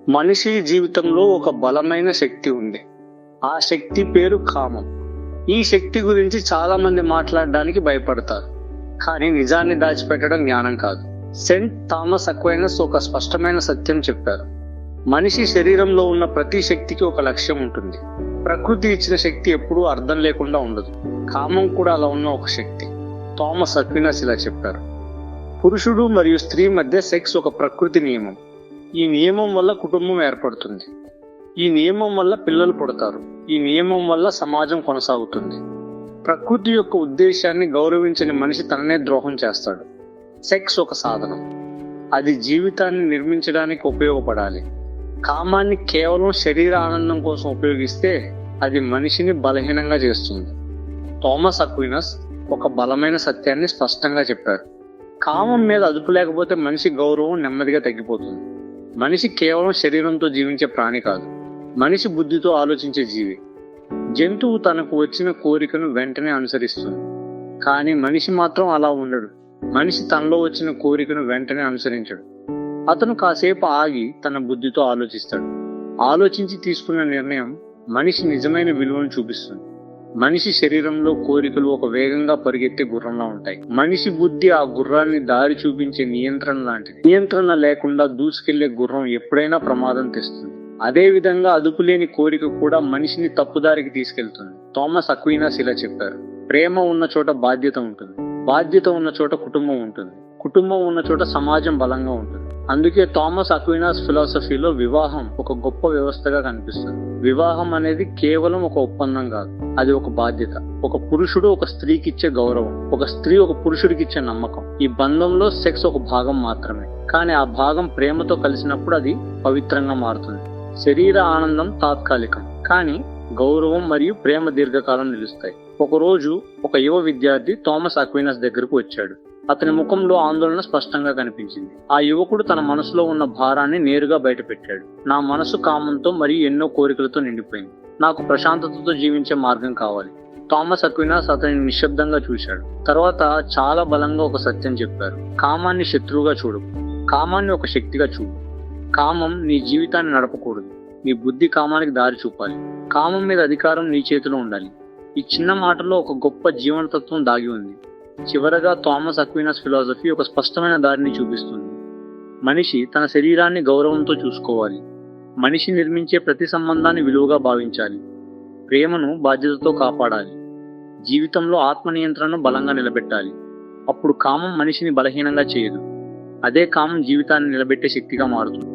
మనిషి జీవితంలో ఒక బలమైన శక్తి ఉంది. ఆ శక్తి పేరు కామం. ఈ శక్తి గురించి చాలా మంది మాట్లాడడానికి భయపడతారు, కానీ నిజాన్ని దాచిపెట్టడం జ్ఞానం కాదు. సెయింట్ థామస్ అక్వైనస్ ఒక స్పష్టమైన సత్యం చెప్పారు. మనిషి శరీరంలో ఉన్న ప్రతి శక్తికి ఒక లక్ష్యం ఉంటుంది. ప్రకృతి ఇచ్చిన శక్తి ఎప్పుడూ అర్థం లేకుండా ఉండదు. కామం కూడా అలా ఉన్న ఒక శక్తి. థామస్ అక్వినస్ ఇలా చెప్పారు: పురుషుడు మరియు స్త్రీ మధ్య సెక్స్ ఒక ప్రకృతి నియమం. ఈ నియమం వల్ల కుటుంబం ఏర్పడుతుంది. ఈ నియమం వల్ల పిల్లలు పుడతారు. ఈ నియమం వల్ల సమాజం కొనసాగుతుంది. ప్రకృతి యొక్క ఉద్దేశాన్ని గౌరవించని మనిషి తననే ద్రోహం చేస్తాడు. సెక్స్ ఒక సాధనం. అది జీవితాన్ని నిర్మించడానికి ఉపయోగపడాలి. కామాన్ని కేవలం శరీర ఆనందం కోసం ఉపయోగిస్తే అది మనిషిని బలహీనంగా చేస్తుంది. థామస్ అక్వినస్ ఒక బలమైన సత్యాన్ని స్పష్టంగా చెప్పారు: కామం మీద అదుపు లేకపోతే మనిషి గౌరవం నెమ్మదిగా తగ్గిపోతుంది. మనిషి కేవలం శరీరంతో జీవించే ప్రాణి కాదు, మనిషి బుద్ధితో ఆలోచించే జీవి. జంతువు తనకు వచ్చిన కోరికను వెంటనే అనుసరిస్తుంది, కానీ మనిషి మాత్రం అలా ఉండడు. మనిషి తనలో వచ్చిన కోరికను వెంటనే అనుసరించడు. అతను కాసేపు ఆగి తన బుద్ధితో ఆలోచిస్తాడు. ఆలోచించి తీసుకున్న నిర్ణయం మనిషి నిజమైన విలువను చూపిస్తుంది. మనిషి శరీరంలో కోరికలు ఒక వేగంగా పరిగెత్తే గుర్రంలా ఉంటాయి. మనిషి బుద్ధి ఆ గుర్రాన్ని దారి చూపించే నియంత్రణ లాంటిది. నియంత్రణ లేకుండా దూసుకెళ్లే గుర్రం ఎప్పుడైనా ప్రమాదం తెస్తుంది. అదే విధంగా అదుపులేని కోరిక కూడా మనిషిని తప్పుదారికి తీసుకెళ్తుంది. థామస్ అక్వినస్ ఇలా చెప్పారు: ప్రేమ ఉన్న చోట బాధ్యత ఉంటుంది. బాధ్యత ఉన్న చోట కుటుంబం ఉంటుంది. కుటుంబం ఉన్న చోట సమాజం బలంగా ఉంటుంది. అందుకే థామస్ అక్వినస్ ఫిలాసఫీలో వివాహం ఒక గొప్ప వ్యవస్థగా కనిపిస్తుంది. వివాహం అనేది కేవలం ఒక ఒప్పందం కాదు, అది ఒక బాధ్యత. ఒక పురుషుడు ఒక స్త్రీకి ఇచ్చే గౌరవం, ఒక స్త్రీ ఒక పురుషుడికి ఇచ్చే నమ్మకం. ఈ బంధంలో సెక్స్ ఒక భాగం మాత్రమే, కానీ ఆ భాగం ప్రేమతో కలిసినప్పుడు అది పవిత్రంగా మారుతుంది. శరీర ఆనందం తాత్కాలికం, కానీ గౌరవం మరియు ప్రేమ దీర్ఘకాలం నిలుస్తాయి. ఒకరోజు ఒక యువ విద్యార్థి థామస్ అక్వినస్ దగ్గరకు వచ్చాడు. అతని ముఖంలో ఆందోళన స్పష్టంగా కనిపించింది. ఆ యువకుడు తన మనసులో ఉన్న భారాన్ని నేరుగా బయటపెట్టాడు. నా మనసు కామంతో మరియు ఎన్నో కోరికలతో నిండిపోయింది. నాకు ప్రశాంతతతో జీవించే మార్గం కావాలి. థామస్ అక్వినస్ అతనిని నిశ్శబ్దంగా చూశాడు. తర్వాత చాలా బలంగా ఒక సత్యం చెప్పారు: కామాన్ని శత్రువుగా చూడు, కామాన్ని ఒక శక్తిగా చూడు. కామం నీ జీవితాన్ని నడపకూడదు, నీ బుద్ధి కామానికి దారి చూపాలి. కామం మీద అధికారం నీ చేతిలో ఉండాలి. ఈ చిన్న మాటలో ఒక గొప్ప జీవనతత్వం దాగి ఉంది. చివరగా థామస్ అక్వినస్ ఫిలాసఫీ ఒక స్పష్టమైన దారిని చూపిస్తుంది. మనిషి తన శరీరాన్ని గౌరవంతో చూసుకోవాలి. మనిషి నిర్మించే ప్రతి సంబంధాన్ని విలువగా భావించాలి. ప్రేమను బాధ్యతతో కాపాడాలి. జీవితంలో ఆత్మ నియంత్రణను బలంగా నిలబెట్టాలి. అప్పుడు కామం మనిషిని బలహీనంగా చేయదు. అదే కామం జీవితాన్ని నిలబెట్టే శక్తిగా మారుతుంది.